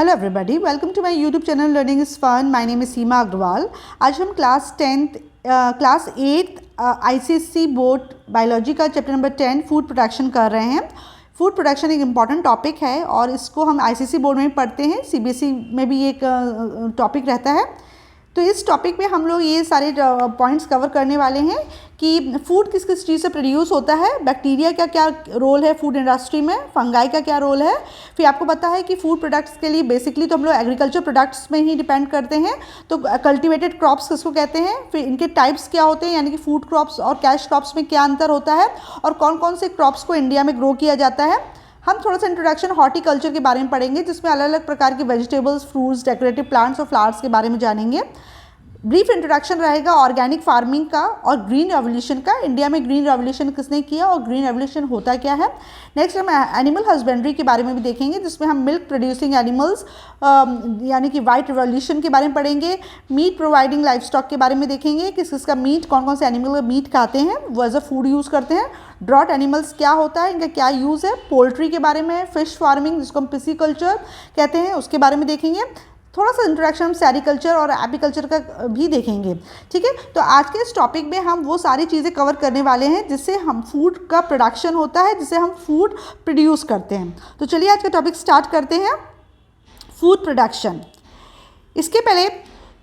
Hello everybody, welcome to my YouTube channel learning is fun. My name is Seema Agarwal. आज हम class 8 ICSE board biology का chapter number 10 food production कर रहे हैं। Food production एक important topic है और इसको हम आईसीएसई बोर्ड में पढ़ते हैं, सीबीएसई में भी एक टॉपिक रहता है। तो इस टॉपिक में हम लोग ये सारे पॉइंट्स कवर करने वाले हैं कि फूड किस किस चीज़ से प्रोड्यूस होता है, बैक्टीरिया का क्या रोल है फूड इंडस्ट्री में, फंगाई का क्या रोल है। फिर आपको पता है कि फूड प्रोडक्ट्स के लिए बेसिकली तो हम लोग एग्रीकल्चर प्रोडक्ट्स में ही डिपेंड करते हैं, तो कल्टिवेटेड क्रॉप्स किसको कहते हैं, फिर इनके टाइप्स क्या होते हैं, यानी कि फूड क्रॉप्स और कैश क्रॉप्स में क्या अंतर होता है और कौन कौन से क्रॉप्स को इंडिया में ग्रो किया जाता है। हम थोड़ा सा इंट्रोडक्शन हॉर्टिकल्चर के बारे में पढ़ेंगे, जिसमें अलग अलग प्रकार के वेजिटेबल्स, फ्रूट्स, डेकोरेटिव प्लांट्स और फ्लावर्स के बारे में जानेंगे। ब्रीफ इंट्रोडक्शन रहेगा ऑर्गेनिक फार्मिंग का और ग्रीन रेवोल्यूशन का, इंडिया में ग्रीन रेवोल्यूशन किसने किया और ग्रीन रेवोल्यूशन होता क्या है। नेक्स्ट हम एनिमल हस्बेंड्री के बारे में भी देखेंगे, जिसमें हम मिल्क प्रोड्यूसिंग एनिमल्स यानी कि वाइट रेवोल्यूशन के बारे में पढ़ेंगे। मीट प्रोवाइडिंग लाइफ स्टॉक के बारे में देखेंगे, किस किस का मीट, कौन कौन से एनिमल का मीट खाते हैं, वो एज अ फूड यूज़ करते हैं। ड्रॉट एनिमल्स क्या होता है, इनका क्या यूज़ है। पोल्ट्री के बारे में, फिश फार्मिंग जिसको हम पिसीकल्चर कहते हैं उसके बारे में देखेंगे। थोड़ा सा इंट्रोडक्शन हम सेरिकल्चर और एपीकल्चर का भी देखेंगे, ठीक है। तो आज के इस टॉपिक में हम वो सारी चीज़ें कवर करने वाले हैं जिससे हम फूड का प्रोडक्शन होता है, जिससे हम फूड प्रोड्यूस करते हैं। तो चलिए आज का टॉपिक स्टार्ट करते हैं, फूड प्रोडक्शन। इसके पहले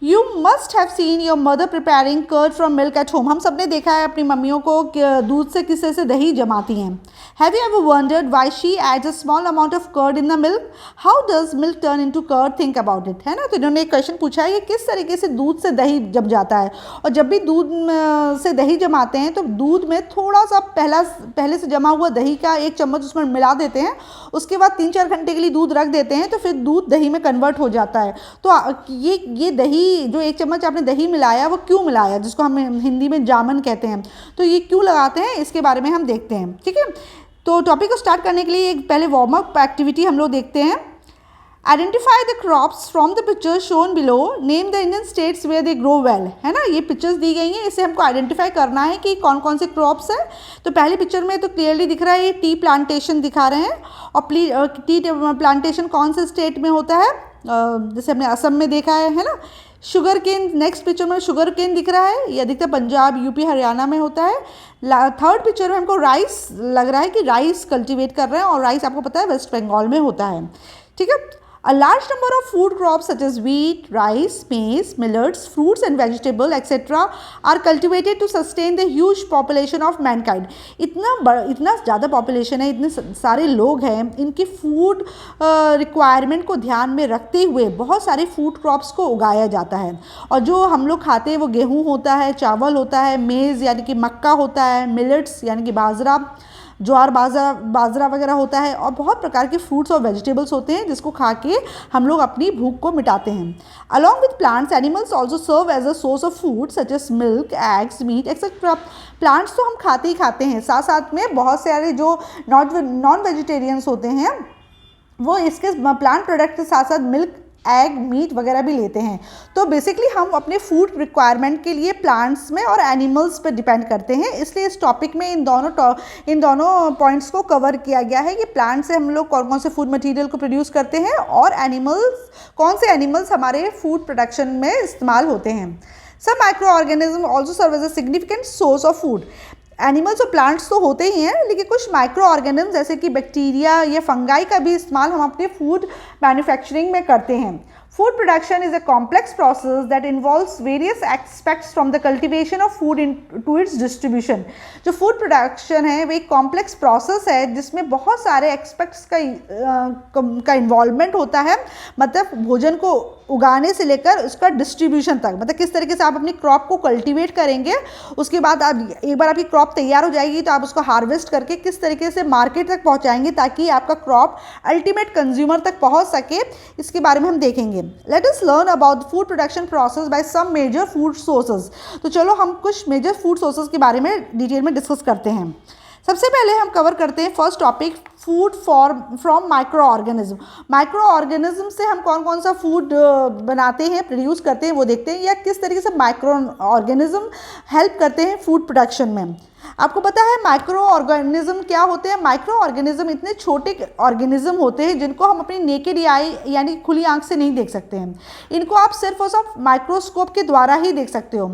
you must have seen your mother preparing curd from milk at home. हम सब ने देखा है अपनी मम्मियों को दूध से किस तरह से दही जमाती हैं। Have you ever wondered why she adds a small amount of curd in the milk, how does milk turn into curd, think about it, है ना। तो इन्होंने एक क्वेश्चन पूछा है कि किस तरीके से दूध से दही जम जाता है, और जब भी दूध से दही जमाते हैं तो दूध में थोड़ा सा पहले से जमा हुआ दही का 1 चम्मच उसमें मिला देते हैं, उसके बाद 3-4 घंटे के लिए दूध रख देते हैं, तो फिर दूध दही में कन्वर्ट हो जाता है। तो ये दही जो 1 चम्मच आपने दही मिलाया, वो क्यों मिलाया, जिसको हम हिंदी में जामन कहते हैं, तो ये क्यों लगाते हैं, इसके बारे में हम देखते हैं, ठीक है। तो टॉपिक को स्टार्ट करने के लिए एक पहले वार्म अप एक्टिविटी हम लोग देखते हैं। Identify the crops from the pictures shown below, name the Indian states where they grow well, है ना। ये पिक्चर्स दी गई हैं, इससे हमको आइडेंटिफाई करना है कि कौन कौन से क्रॉप्स हैं। तो पहली पिक्चर में तो क्लियरली दिख रहा है, ये टी प्लांटेशन दिखा रहे हैं, और टी प्लांटेशन कौन से स्टेट में होता है, जैसे हमने असम में देखा है ना। शुगर केन, नेक्स्ट पिक्चर में शुगर केन दिख रहा है, ये अधिकतर पंजाब, यूपी, हरियाणा में होता है। थर्ड पिक्चर में हमको राइस लग रहा है कि राइस कल्टीवेट कर रहे हैं, और राइस आपको पता है वेस्ट बंगाल में होता है, ठीक है। A large number of food crops such as wheat, rice, maize, millets, fruits and vegetables, etc. are cultivated to sustain the huge population of mankind. इतना ज़्यादा पॉपुलेशन है, इतने सारे लोग हैं, इनकी फूड रिक्वायरमेंट को ध्यान में रखते हुए बहुत सारे फूड क्रॉप्स को उगाया जाता है। और जो हम लोग खाते हैं वो गेहूँ होता है, चावल होता है, मेज़ यानी कि मक्का होता है, मिलेट्स यानी कि बाजरा, ज्वार बाजरा वगैरह होता है, और बहुत प्रकार के फ्रूट्स और वेजिटेबल्स होते हैं जिसको खा के हम लोग अपनी भूख को मिटाते हैं। Along with plants, animals also serve as a source of food such as milk, eggs, meat etcetera. Plants तो हम खाते ही खाते हैं, साथ साथ में बहुत सारे जो नॉन वेजिटेरियंस होते हैं वो इसके प्लांट प्रोडक्ट के साथ साथ मिल्क, एग, मीट वगैरह भी लेते हैं। तो बेसिकली हम अपने फूड रिक्वायरमेंट के लिए प्लांट्स में और एनिमल्स पर डिपेंड करते हैं, इसलिए इस टॉपिक में इन दोनों पॉइंट्स को कवर किया गया है कि प्लांट से हम लोग कौन कौन से फूड मटेरियल को प्रोड्यूस करते हैं, और एनिमल्स, कौन से एनिमल्स हमारे फूड प्रोडक्शन में इस्तेमाल होते हैं। Some microorganism also serve as a significant source of food. Animals और प्लांट्स तो होते ही हैं, लेकिन कुछ माइक्रो ऑर्गेनिज्म जैसे कि बैक्टीरिया या फंगाई का भी इस्तेमाल हम अपने फूड मैन्युफैक्चरिंग में करते हैं। Food production is a complex process that involves various aspects from the cultivation of food to its distribution. जो food production है वो एक complex process है जिसमें बहुत सारे aspects का involvement होता है, मतलब भोजन को उगाने से लेकर उसका डिस्ट्रीब्यूशन तक, मतलब किस तरीके से आप अपनी क्रॉप को कल्टीवेट करेंगे, उसके बाद आप एक बार आपकी क्रॉप तैयार हो जाएगी तो आप उसको हार्वेस्ट करके किस तरीके से मार्केट तक पहुंचाएंगे ताकि आपका क्रॉप अल्टीमेट कंज्यूमर तक पहुंच सके, इसके बारे में हम देखेंगे। Let us learn about food production process by some major food sources. तो चलो हम कुछ मेजर फूड सोर्सेज के बारे में डिटेल में डिस्कस करते हैं। सबसे पहले हम कवर करते हैं first topic, food from micro organism. Micro organism से हम कौन कौन सा फूड बनाते हैं, प्रोड्यूस करते हैं, वो देखते हैं, या किस तरीके से माइक्रो ऑर्गेनिज्म हेल्प करते हैं फूड प्रोडक्शन में। आपको पता है माइक्रो ऑर्गेनिज्म क्या होते हैं? माइक्रो ऑर्गेनिज्म इतने छोटे ऑर्गेनिज्म होते हैं जिनको हम अपनी नेकेड आई यानी खुली आंख से नहीं देख सकते हैं। इनको आप सिर्फ और सिर्फ माइक्रोस्कोप के द्वारा ही देख सकते हो।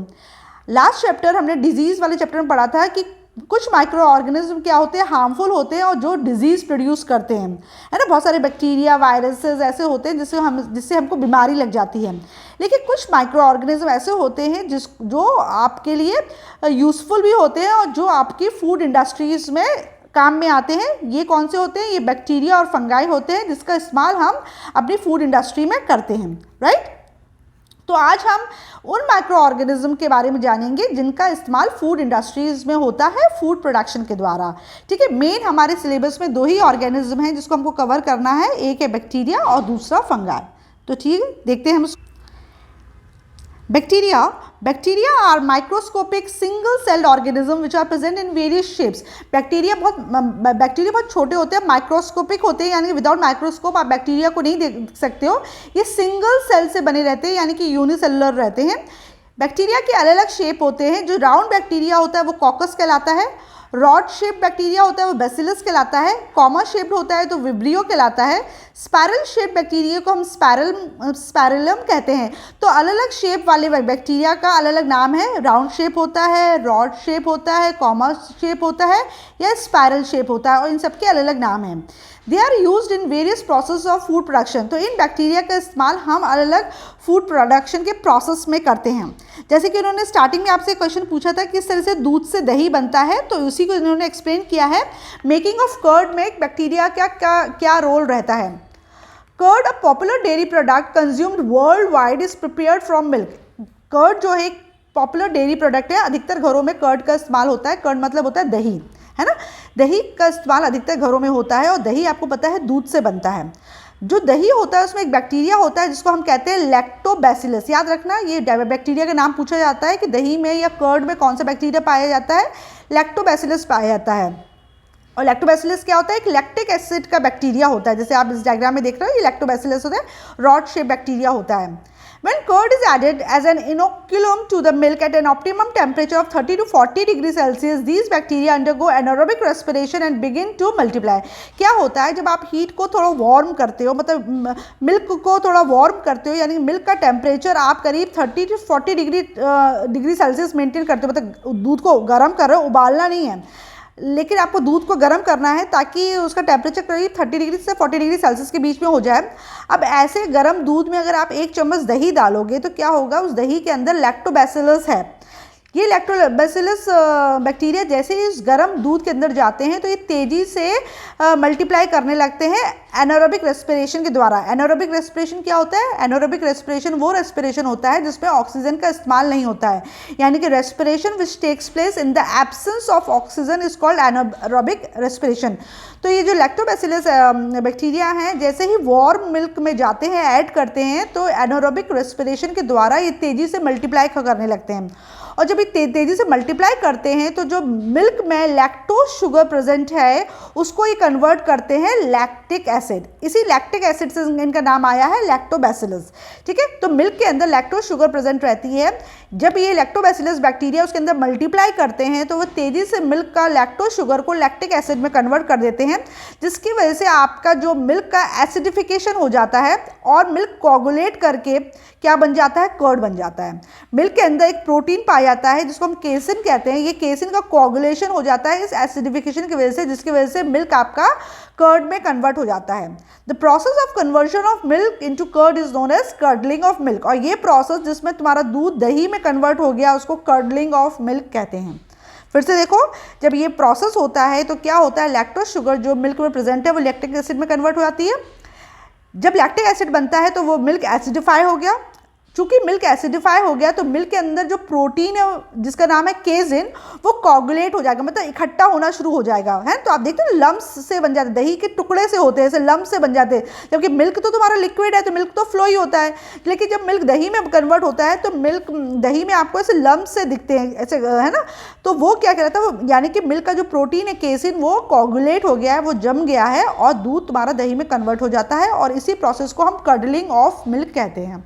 लास्ट चैप्टर हमने डिजीज़ वाले चैप्टर में पढ़ा था कि कुछ माइक्रो ऑर्गेनिज्म क्या होते हैं, हार्मफुल होते हैं और जो डिजीज़ प्रोड्यूस करते हैं, है ना। बहुत सारे बैक्टीरिया, वायरसेस ऐसे होते हैं जिससे हमको बीमारी लग जाती है। लेकिन कुछ माइक्रो ऑर्गेनिज्म ऐसे होते हैं जो आपके लिए यूज़फुल भी होते हैं और जो आपकी फूड इंडस्ट्रीज़ में काम में आते हैं। ये कौन से होते हैं? ये बैक्टीरिया और फंगाई होते हैं जिसका इस्तेमाल हम अपनी फूड इंडस्ट्री में करते हैं, राइट। तो आज हम उन माइक्रो ऑर्गेनिज्म के बारे में जानेंगे जिनका इस्तेमाल फूड इंडस्ट्रीज़ में होता है फूड प्रोडक्शन के द्वारा, ठीक है। मेन हमारे सिलेबस में 2 ही ऑर्गेनिज्म हैं जिसको हमको कवर करना है, एक है बैक्टीरिया और दूसरा फंगाई। तो ठीक है, देखते हैं हम। Bacteria are microscopic single celled organism which are present in various shapes. Bacteria बहुत छोटे होते हैं, माइक्रोस्कोपिक होते हैं, यानी कि विदाउट माइक्रोस्कोप आप बैक्टीरिया को नहीं देख सकते हो। ये सिंगल सेल से बने रहते हैं, यानी कि यूनिसेलुलर रहते हैं। बैक्टीरिया के अलग अलग शेप होते हैं। जो राउंड बैक्टीरिया होता है वो कॉकस कहलाता है, रॉड शेप बैक्टीरिया होता है वो बैसिलस कहलाता है, कॉमा शेप्ड होता है तो विब्रियो कहलाता है, स्पायरल शेप बैक्टीरिया को हम स्पायरलम कहते हैं। तो अलग अलग शेप वाले बैक्टीरिया का अलग अलग नाम है। राउंड शेप होता है, रॉड शेप होता है, कॉमा शेप होता है या स्पायरल शेप होता है, और इन सबके अलग अलग नाम हैं। They are used in various process of food production. तो इन बैक्टीरिया का इस्तेमाल हम अलग अलग फूड प्रोडक्शन के प्रोसेस में करते हैं। जैसे कि उन्होंने स्टार्टिंग में आपसे क्वेश्चन पूछा था किस तरह से दूध से दही बनता है, तो उसी को इन्होंने एक्सप्लेन किया है। मेकिंग ऑफ कर्ड में बैक्टीरिया क्या रोल रहता है। Curd, a popular dairy product consumed worldwide, is prepared from milk. Curd जो है एक पॉपुलर डेयरी प्रोडक्ट है, अधिकतर घरों में कर्ड का इस्तेमाल होता है। कर्ड मतलब होता है दही, है ना। दही का इस्तेमाल अधिकतर घरों में होता है और दही आपको पता है दूध से बनता है। जो दही होता है उसमें एक बैक्टीरिया होता है जिसको हम कहते हैं लैक्टोबैसिलस। याद रखना, ये बैक्टीरिया का नाम पूछा जाता है कि दही में या कर्ड में कौन सा बैक्टीरिया पाया जाता है, लैक्टोबैसिलस पाया जाता है। और लैक्टोबैसिलस क्या होता है? एक लैक्टिक एसिड का बैक्टीरिया होता है, जैसे आप इस डायग्राम में देख रहे हो, ये लैक्टोबैसिलस होता है, रॉड शेप बैक्टीरिया होता है। When curd is added as an inoculum to the milk at an optimum temperature of 30 to 40 degrees Celsius, these bacteria undergo anaerobic respiration and begin to multiply. क्या होता है जब आप heat को थोड़ा warm करते हो, मतलब मिल्क को थोड़ा वार्म करते हो, यानी मिल्क का टेम्परेचर आप करीब 30 to 40 डिग्री सेल्सियस मेंटेन करते हो, मतलब दूध को गर्म कर रहे हो, उबालना नहीं है, लेकिन आपको दूध को गर्म करना है ताकि उसका टेम्परेचर करीब 30 डिग्री से 40 डिग्री सेल्सियस के बीच में हो जाए। अब ऐसे गर्म दूध में अगर आप 1 चम्मच दही डालोगे तो क्या होगा? उस दही के अंदर लैक्टोबैसिलस है। ये लैक्टोबैसिलस बैक्टीरिया जैसे ही इस गर्म दूध के अंदर जाते हैं तो ये तेज़ी से मल्टीप्लाई करने लगते हैं एनारोबिक रेस्पिरेशन के द्वारा। एनारोबिक रेस्पिरेशन क्या होता है? एनारोबिक रेस्पिरेशन वो रेस्पिरेशन होता है जिसमें ऑक्सीजन का इस्तेमाल नहीं होता है, यानी कि respiration which takes place in the absence of oxygen is called anaerobic respiration. तो ये जो लैक्टोबैसिलस बैक्टीरिया हैं जैसे ही वार्म मिल्क में जाते हैं, ऐड करते हैं, तो एनारोबिक रेस्पिरेशन के द्वारा ये तेज़ी से मल्टीप्लाई करने लगते हैं। और जब ये तेज़ी से मल्टीप्लाई करते हैं तो जो मिल्क में लैक्टोज शुगर प्रेजेंट है उसको ये कन्वर्ट करते हैं लैक्टिक एसिड। इसी लैक्टिक एसिड से इनका नाम आया है लैक्टोबैसिलस, ठीक है। तो मिल्क के अंदर लैक्टोज शुगर प्रेजेंट रहती है। जब ये लैक्टोबैसिलस बैक्टीरिया उसके अंदर मल्टीप्लाई करते हैं तो वो तेज़ी से मिल्क का लैक्टोज शुगर को लैक्टिक एसिड में कन्वर्ट कर देते हैं, जिसकी वजह से आपका जो मिल्क का एसिडिफिकेशन हो जाता है और मिल्क कोगुलेट करके क्या बन जाता है? कर्ड बन जाता है। मिल्क के अंदर एक प्रोटीन पाया जाता है जिसको हम केसिन कहते हैं। ये केसिन का कोगुलेशन हो जाता है इस एसिडिफिकेशन की वजह से, जिसकी वजह से मिल्क आपका कर्ड में कन्वर्ट हो जाता है। The process of conversion of milk into curd is known as curdling of milk. और ये प्रोसेस जिसमें तुम्हारा दूध दही में कन्वर्ट हो गया उसको कर्डलिंग ऑफ मिल्क कहते हैं। फिर से देखो, जब ये प्रोसेस होता है तो क्या होता है? लैक्टोज शुगर जो मिल्क में प्रेजेंट है वो लैक्टिक एसिड में कन्वर्ट हो जाती है। जब लैक्टिक एसिड बनता है तो वो मिल्क एसिडिफाई हो गया, चूंकि मिल्क एसिडिफाई हो गया तो मिल्क के अंदर जो प्रोटीन है जिसका नाम है केजिन वो कोगुलेट हो जाएगा, मतलब इकट्ठा होना शुरू हो जाएगा, है। तो आप देखते हो लम्स से बन जाते हैं, दही के टुकड़े से होते हैं, ऐसे लम्स से बन जाते हैं। जबकि मिल्क तो तुम्हारा लिक्विड है तो मिल्क तो फ्लो ही होता है, लेकिन जब मिल्क दही में कन्वर्ट होता है तो मिल्क दही में आपको ऐसे लम्स से दिखते हैं, ऐसे, है ना। तो वो क्या कहता है, वो यानी कि मिल्क का जो प्रोटीन है केसिन वो कोगुलेट हो गया है, वो जम गया है और दूध तुम्हारा दही में कन्वर्ट हो जाता है, और इसी प्रोसेस को हम कर्डलिंग ऑफ मिल्क कहते हैं,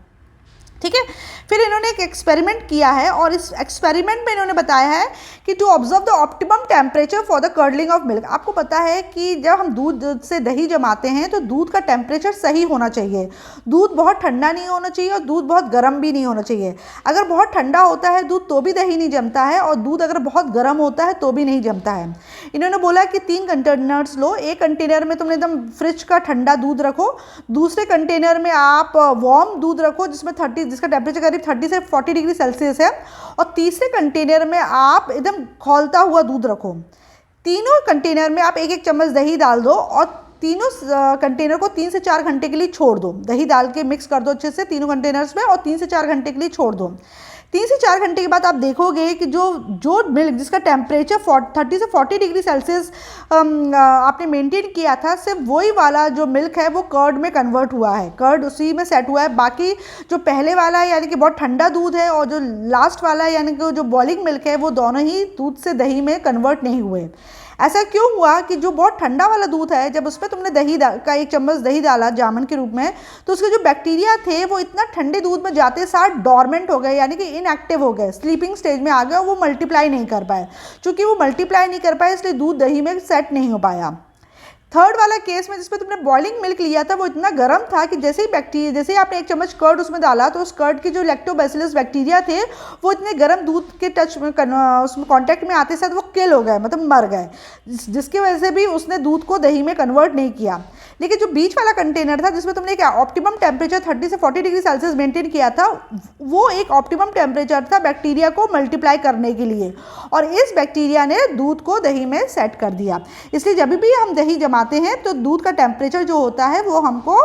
ठीक है। फिर इन्होंने एक एक्सपेरिमेंट किया है और इस एक्सपेरिमेंट में इन्होंने बताया है कि to observe the optimum temperature for the curdling of milk. आपको पता है कि जब हम दूध से दही जमाते हैं तो दूध का टेम्परेचर सही होना चाहिए, दूध बहुत ठंडा नहीं होना चाहिए और दूध बहुत गर्म भी नहीं होना चाहिए। अगर बहुत ठंडा होता है दूध तो भी दही नहीं जमता है, और दूध अगर बहुत गर्म होता है तो भी नहीं जमता है। इन्होंने बोला कि 3 कंटेनर्स लो, एक कंटेनर में तुम एकदम फ्रिज का ठंडा दूध रखो, दूसरे कंटेनर में आप वार्म दूध रखो जिसका टेम्परेचर करीब 30 से 40 डिग्री सेल्सियस है, और तीसरे कंटेनर में आप एकदम खौलता हुआ दूध रखो। तीनों कंटेनर में आप 1-1 चम्मच दही डाल दो और तीनों कंटेनर को 3 से 4 घंटे के लिए छोड़ दो। दही डाल के मिक्स कर दो अच्छे से तीनों कंटेनर्स में और 3 से 4 घंटे के लिए छोड़ दो। 3 से 4 घंटे के बाद आप देखोगे कि जो मिल्क जिसका टेम्परेचर 30 से 40 डिग्री सेल्सियस आपने मेंटेन किया था, सिर्फ वही वाला जो मिल्क है वो कर्ड में कन्वर्ट हुआ है, कर्ड उसी में सेट हुआ है। बाकी जो पहले वाला है यानी कि बहुत ठंडा दूध है और जो लास्ट वाला है यानी कि जो बॉइलिंग मिल्क है वो दोनों ही दूध से दही में कन्वर्ट नहीं हुए। ऐसा क्यों हुआ कि जो बहुत ठंडा वाला दूध है जब उसमें तुमने दही का 1 चम्मच दही डाला जामन के रूप में, तो उसके जो बैक्टीरिया थे वो इतना ठंडे दूध में जाते साथ डॉर्मेंट हो गए, यानी कि इनएक्टिव हो गए, स्लीपिंग स्टेज में आ गए, और वो मल्टीप्लाई नहीं कर पाए। चूंकि वो मल्टीप्लाई नहीं कर पाए इसलिए दूध दही में सेट नहीं हो पाया। थर्ड वाला केस में जिसमें तुमने बॉइलिंग मिल्क लिया था वो इतना गर्म था कि जैसे ही आपने 1 चम्मच कर्ड उसमें डाला तो उस कर्ड के जो लैक्टोबैसिलस बैक्टीरिया थे वो इतने गर्म दूध के टच में उसमें कांटेक्ट में आते साथ वो किल हो गए, मतलब मर गए, जिसकी वजह से भी उसने दूध को दही में कन्वर्ट नहीं किया। लेकिन जो बीच वाला कंटेनर था जिसमें तुमने एक ऑप्टिमम टेम्परेचर 30 से 40 डिग्री सेल्सियस मेंटेन किया था, वो एक ऑप्टिमम टेम्परेचर था बैक्टीरिया को मल्टीप्लाई करने के लिए, और इस बैक्टीरिया ने दूध को दही में सेट कर दिया। इसलिए जब भी हम दही जमाते हैं तो दूध का टेम्परेचर जो होता है वो हमको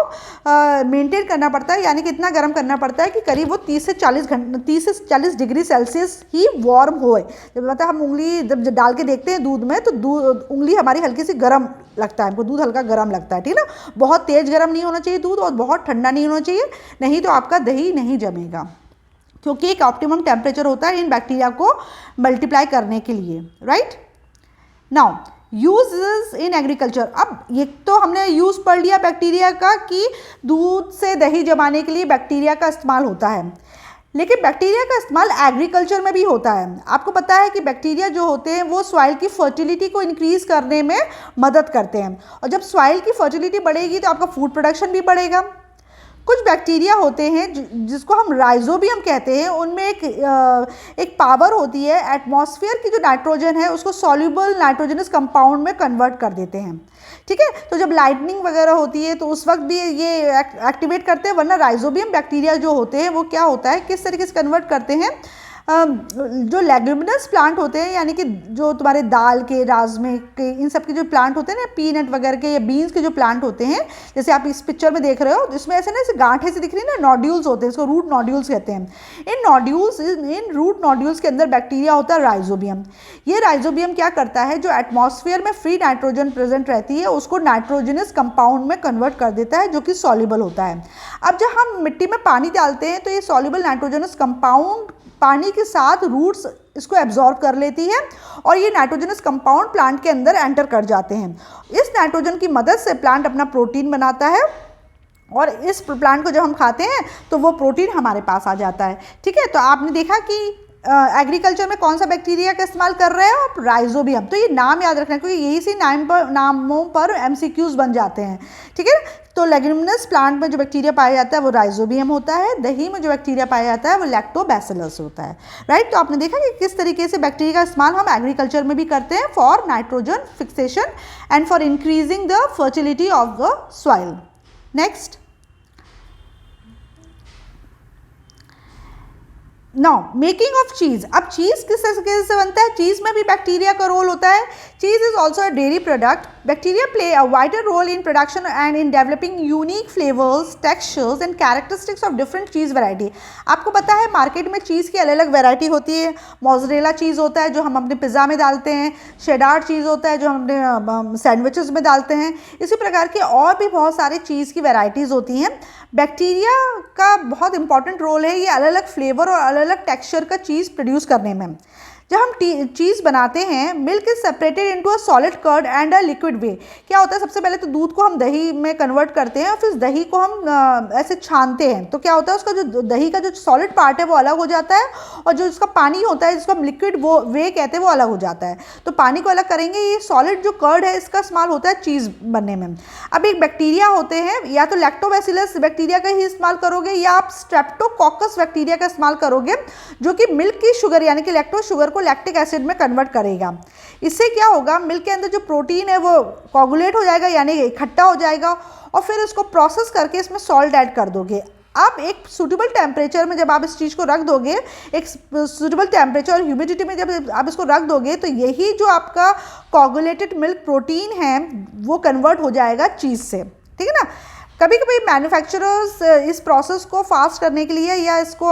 मेंटेन करना पड़ता है, यानी कि इतना गर्म करना पड़ता है कि करीब वो 30 से 40 डिग्री सेल्सियस ही वार्म होए। जब मतलब हम उंगली जब डाल के देखते हैं दूध में तो उंगली हमारी हल्की सी गर्म लगता है, हमको दूध हल्का गर्म लगता है, ठीक ना। बहुत तेज गर्म नहीं होना चाहिए दूध और बहुत ठंडा नहीं होना चाहिए, नहीं तो आपका दही नहीं जमेगा, क्योंकि एक ऑप्टिमम टेम्परेचर होता है इन बैक्टीरिया को मल्टीप्लाई करने के लिए, right. Now uses in agriculture. अब ये तो हमने यूज़ पढ़ लिया बैक्टीरिया का कि दूध से दही जमाने के लिए बैक्टीरिया का इस्तेमाल होता है, लेकिन बैक्टीरिया का इस्तेमाल एग्रीकल्चर में भी होता है। आपको पता है कि बैक्टीरिया जो होते हैं वो सॉइल की फर्टिलिटी को इंक्रीज़ करने में मदद करते हैं, और जब सॉइल की फर्टिलिटी बढ़ेगी तो आपका फूड प्रोडक्शन भी बढ़ेगा। कुछ बैक्टीरिया होते हैं जिसको हम राइजोबियम कहते हैं, उनमें एक पावर होती है, एटमॉस्फेयर की जो नाइट्रोजन है उसको सॉल्युबल नाइट्रोजनस कंपाउंड में कन्वर्ट कर देते हैं, ठीक है। तो जब लाइटनिंग वगैरह होती है तो उस वक्त भी ये एक्टिवेट करते हैं, वरना राइजोबियम बैक्टीरिया जो होते हैं वो क्या होता है, किस तरीके से कन्वर्ट करते हैं, जो लेग्यूमिनस प्लांट होते हैं यानी कि जो तुम्हारे दाल के, राजमे के, इन सब के जो प्लांट होते हैं ना, पीनट वगैरह के या बीन्स के जो प्लांट होते हैं, जैसे आप इस पिक्चर में देख रहे हो, इसमें ऐसे ना ऐसे गांठे से दिख रही है ना, नॉड्यूल्स होते हैं, इसको रूट नॉड्यूल्स कहते हैं। इन रूट नॉड्यूल्स के अंदर बैक्टीरिया होता है राइजोबियम। ये राइजोबियम क्या करता है, जो एटमॉस्फेयर में फ्री नाइट्रोजन प्रेजेंट रहती है उसको नाइट्रोजनस कंपाउंड में कन्वर्ट कर देता है, जो कि सॉल्युबल होता है। अब जब हम मिट्टी में पानी डालते हैं तो ये सॉल्युबल नाइट्रोजनस कंपाउंड पानी के साथ रूट्स इसको एब्जॉर्ब कर लेती है और ये नाइट्रोजनस कंपाउंड प्लांट के अंदर एंटर कर जाते हैं। इस नाइट्रोजन की मदद से प्लांट अपना प्रोटीन बनाता है और इस प्लांट को जब हम खाते हैं तो वो प्रोटीन हमारे पास आ जाता है, ठीक है। तो आपने देखा कि एग्रीकल्चर में कौन सा बैक्टीरिया का इस्तेमाल कर रहे हैं आप, राइजोबियम। तो ये नाम याद रखना क्योंकि यही से नामों पर एमसीक्यूज बन जाते हैं, ठीक है। तो लेग्यूमिनस प्लांट में जो बैक्टीरिया पाया जाता है वो राइजोबियम होता है, दही में जो बैक्टीरिया पाया जाता है वो लैक्टोबैसिलस होता है, राइट। तो आपने देखा कि किस तरीके से बैक्टीरिया का इस्तेमाल हम एग्रीकल्चर में भी करते हैं for nitrogen fixation and for increasing the fertility of the soil. Next, now making of cheese. अब चीज़ किस तरीके से बनता है, चीज़ में भी बैक्टीरिया का रोल होता है। Cheese is also a dairy product. Bacteria play a vital role in production and in developing unique flavors, textures and characteristics of different cheese variety. आपको पता है मार्केट में चीज़ की अलग अलग वैरायटी होती है. मोज़रेला चीज़ होता है जो हम अपने पिज़्ज़ा में डालते हैं, शेडार चीज़ होता है जो हम अपने सैंडविचेस में डालते हैं. इसी प्रकार के और भी बहुत सारे चीज़ की वैरायटीज़ होती हैं. बैक्टीरिया का बहुत इंपॉर्टेंट रोल है ये अलग अलग फ्लेवर और अलग अलग टेक्सचर का चीज़ प्रोड्यूस करने में. जब हम चीज़ बनाते हैं, milk is separated into a solid curd and a liquid whey. क्या होता है, सबसे पहले तो दूध को हम दही में कन्वर्ट करते हैं और फिर दही को हम ऐसे छानते हैं. तो क्या होता है, उसका जो दही का जो सॉलिड पार्ट है वो अलग हो जाता है और जो इसका पानी होता है जिसको हम लिक्विड वो वे कहते हैं वो अलग हो जाता है. तो पानी को अलग करेंगे. ये सॉलिड जो कर्ड है इसका इस्तेमाल होता है चीज़ बनने में. अब एक बैक्टीरिया होते हैं, या तो लैक्टोबैसिलस बैक्टीरिया का ही इस्तेमाल करोगे या आप स्ट्रेप्टोकोकस बैक्टीरिया का इस्तेमाल करोगे, जो कि मिल्क की शुगर यानी कि लैक्टोज शुगर को लैक्टिक एसिड में कन्वर्ट करेगा. इससे क्या होगा, मिल्क के अंदर जो प्रोटीन है वो कोगुलेट हो जाएगा यानी इकट्ठा हो जाएगा और फिर इसको प्रोसेस करके इसमें सॉल्ट ऐड कर दोगे. आप एक सूटेबल टेम्परेचर में जब आप इस चीज़ को रख दोगे, एक सूटेबल टेम्परेचर और ह्यूमिडिटी में जब आप इसको रख दोगे, तो यही जो आपका कोगुलेटेड मिल्क प्रोटीन है वो कन्वर्ट हो जाएगा चीज़ से. ठीक है ना. कभी कभी मैन्युफैक्चरर्स इस प्रोसेस को फास्ट करने के लिए या इसको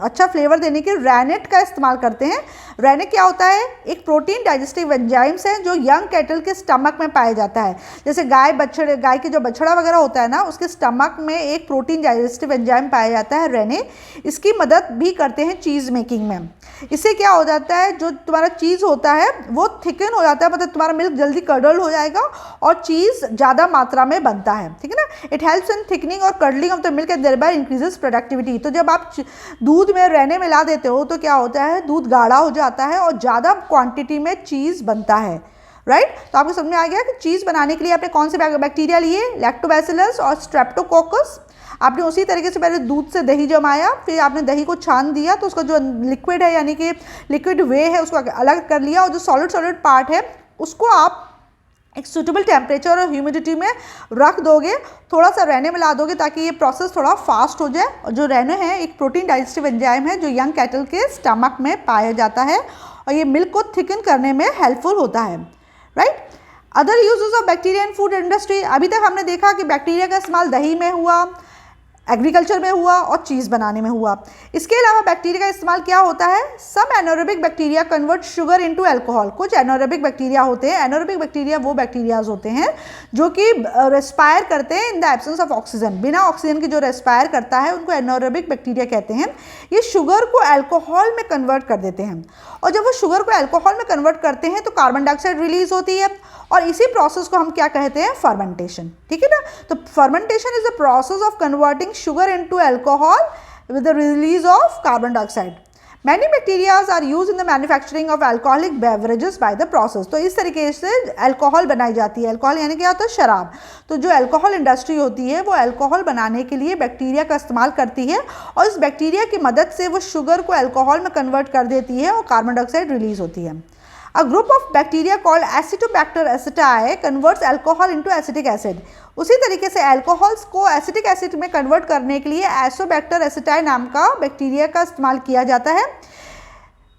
अच्छा फ्लेवर देने के लिए रैनेट का इस्तेमाल करते हैं. रैनेट क्या होता है, एक प्रोटीन डाइजेस्टिव एंजाइम्स है जो यंग कैटल के स्टमक में पाया जाता है. जैसे गाय के जो बछड़ा वगैरह होता है ना, उसके स्टमक में एक प्रोटीन डाइजेस्टिव एंजाइम पाया जाता है रेने. इसकी मदद भी करते हैं चीज़ मेकिंग में. इससे क्या हो जाता है, जो तुम्हारा चीज़ होता है वो थिकन हो जाता है, मतलब तुम्हारा मिल्क जल्दी कर्डल हो जाएगा और चीज़ ज़्यादा मात्रा में बनता है. ठीक है ना. इट हेल्प्स इन थिकनिंग और curdling of the milk and thereby increases productivity. तो जब आप दूध में रेने मिला देते हो तो क्या होता है, दूध गाढ़ा हो जाता है और ज़्यादा क्वांटिटी में चीज़ बनता है. राइट. तो आपको समझ में आ गया कि चीज़ बनाने के लिए आपने कौन से बैक्टीरिया लिए, लैक्टोबैसिलस और स्ट्रेप्टोकोकस. आपने उसी तरीके से पहले दूध से दही जमाया, फिर आपने दही को छान दिया तो उसका जो लिक्विड है यानी कि लिक्विड वे है उसको अलग कर लिया और जो सॉलिड पार्ट है उसको आप एक सूटेबल टेम्परेचर और ह्यूमिडिटी में रख दोगे, थोड़ा सा रहने मिला दोगे ताकि ये प्रोसेस थोड़ा फास्ट हो जाए. और जो रहने हैं एक प्रोटीन डाइजेस्टिव एंजाइम है जो यंग कैटल के स्टमक में पाया जाता है और ये मिल्क को थिकन करने में हेल्पफुल होता है. Right. Other uses of bacteria in food industry. अभी तक हमने देखा कि बैक्टीरिया का इस्तेमाल दही में हुआ, एग्रीकल्चर में हुआ और चीज़ बनाने में हुआ. इसके अलावा बैक्टीरिया का इस्तेमाल क्या होता है, some anaerobic bacteria convert sugar into alcohol. कुछ एनारोबिक बैक्टीरिया होते हैं. एनारोबिक बैक्टीरिया वो बैक्टीरियाज होते हैं जो कि रेस्पायर करते हैं इन द एब्सेंस ऑफ ऑक्सीजन. बिना ऑक्सीजन के जो रेस्पायर करता है उनको एनारोबिक बैक्टीरिया कहते हैं. ये शुगर को अल्कोहल में कन्वर्ट कर देते हैं और जब वो शुगर को अल्कोहल में कन्वर्ट करते हैं तो कार्बन डाइऑक्साइड रिलीज होती है और इसी प्रोसेस को हम क्या कहते हैं, फर्मेंटेशन. ठीक है ना. तो fermentation is the process of converting sugar into alcohol with the release of carbon dioxide. Many bacterias are use in the manufacturing of alcoholic beverages by the process. तो इस तरीके से अल्कोहल बनाई जाती है. अल्कोहल यानी क्या होता है, शराब. तो जो अल्कोहल इंडस्ट्री होती है वो अल्कोहल बनाने के लिए बैक्टीरिया का इस्तेमाल करती है और इस बैक्टीरिया की मदद से वो शुगर को अल्कोहल में कन्वर्ट कर देती है और कार्बन डाइऑक्साइड रिलीज होती है. A group of bacteria called Acetobacter aceti converts alcohol into acetic acid. उसी तरीके से अल्कोहल्स को एसिटिक एसिड में कन्वर्ट करने के लिए एसोबैक्टर एसिटाई नाम का बैक्टीरिया का इस्तेमाल किया जाता है.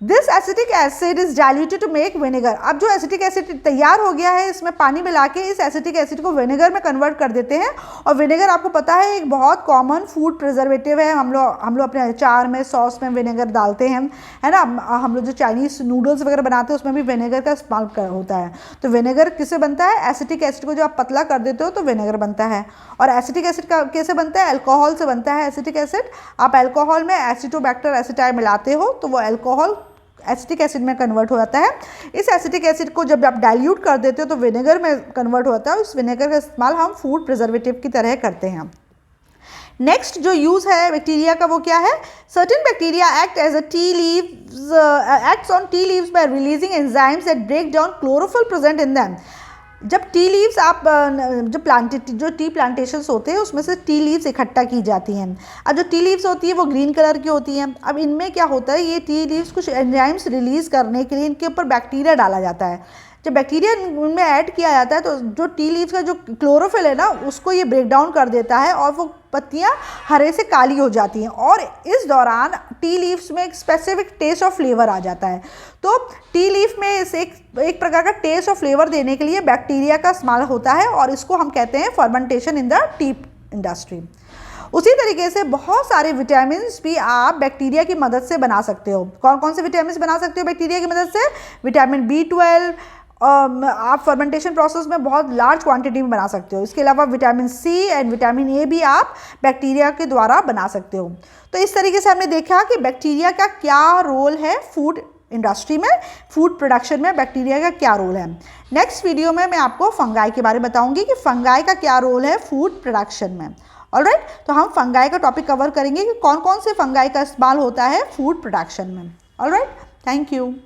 This acetic acid is diluted to make vinegar. अब जो एसिटिक एसिड तैयार हो गया है इसमें पानी मिला के इस एसिटिक एसिड को विनेगर में कन्वर्ट कर देते हैं. और विनेगर आपको पता है एक बहुत कॉमन फूड प्रिजर्वेटिव है. हम लोग अपने अचार में, सॉस में विनेगर डालते हैं, है ना. हम लोग जो चाइनीज़ नूडल्स वगैरह बनाते हैं उसमें भी विनेगर का इस्तेमाल होता है. तो विनेगर किससे बनता है, एसिटिक एसिड को जो आप पतला कर देते हो तो विनेगर बनता है. और एसिटिक एसिड का कैसे बनता है, अल्कोहल से बनता है एसिटिक एसिड. आप अल्कोहल में एसिटोबैक्टर एसिटाई मिलाते हो तो वो अल्कोहल एसिटिक एसिड में कन्वर्ट हो जाता है. इस एसिटिक एसिड को जब आप डाइल्यूट कर देते हो तो विनेगर में कन्वर्ट होता है. उस विनेगर का इस्तेमाल हम फूड प्रिजर्वेटिव की तरह करते हैं. नेक्स्ट जो यूज़ है बैक्टीरिया का वो क्या है, certain bacteria act as a tea leaves acts on tea leaves by releasing enzymes that break down chlorophyll present in them. जब टी लीव्स आप जो टी प्लांटेशंस होते हैं उसमें से टी लीव्स इकट्ठा की जाती हैं. अब जो टी लीव्स होती है वो ग्रीन कलर की होती हैं. अब इनमें क्या होता है, ये टी लीव्स कुछ एंजाइम्स रिलीज़ करने के लिए इनके ऊपर बैक्टीरिया डाला जाता है. जब बैक्टीरिया उनमें ऐड किया जाता है तो जो टी लीव्स का जो क्लोरोफिल है ना उसको ये ब्रेक डाउन कर देता है और वो पत्तियां हरे से काली हो जाती हैं और इस दौरान टी लीव्स में एक स्पेसिफिक टेस्ट और फ्लेवर आ जाता है। तो टी लीफ में इसे एक प्रकार का टेस्ट और फ्लेवर देने के लिए बैक्टीरिया का इस्तेमाल होता है और इसको हम कहते हैं fermentation in the T industry. उसी तरीके से बहुत सारे विटामिन भी आप बैक्टीरिया की मदद से बना सकते हो। कौन कौन से विटामिन बना सकते हो बैक्टीरिया की मदद से? विटामिन B12 आप फर्मेंटेशन प्रोसेस में बहुत लार्ज क्वांटिटी में बना सकते हो। इसके अलावा vitamin C and vitamin A भी आप बैक्टीरिया के द्वारा बना सकते हो। तो इस तरीके से हमने देखा कि बैक्टीरिया का क्या रोल है फूड इंडस्ट्री में, फूड प्रोडक्शन में बैक्टीरिया का क्या रोल है। नेक्स्ट वीडियो में मैं आपको फंगाई के बारे में बताऊंगी कि फंगाई का क्या रोल है फूड प्रोडक्शन में। ऑलराइट, तो हम फंगाई का टॉपिक कवर करेंगे कि कौन कौन से फंगाई का इस्तेमाल होता है फूड प्रोडक्शन में। Alright, thank you.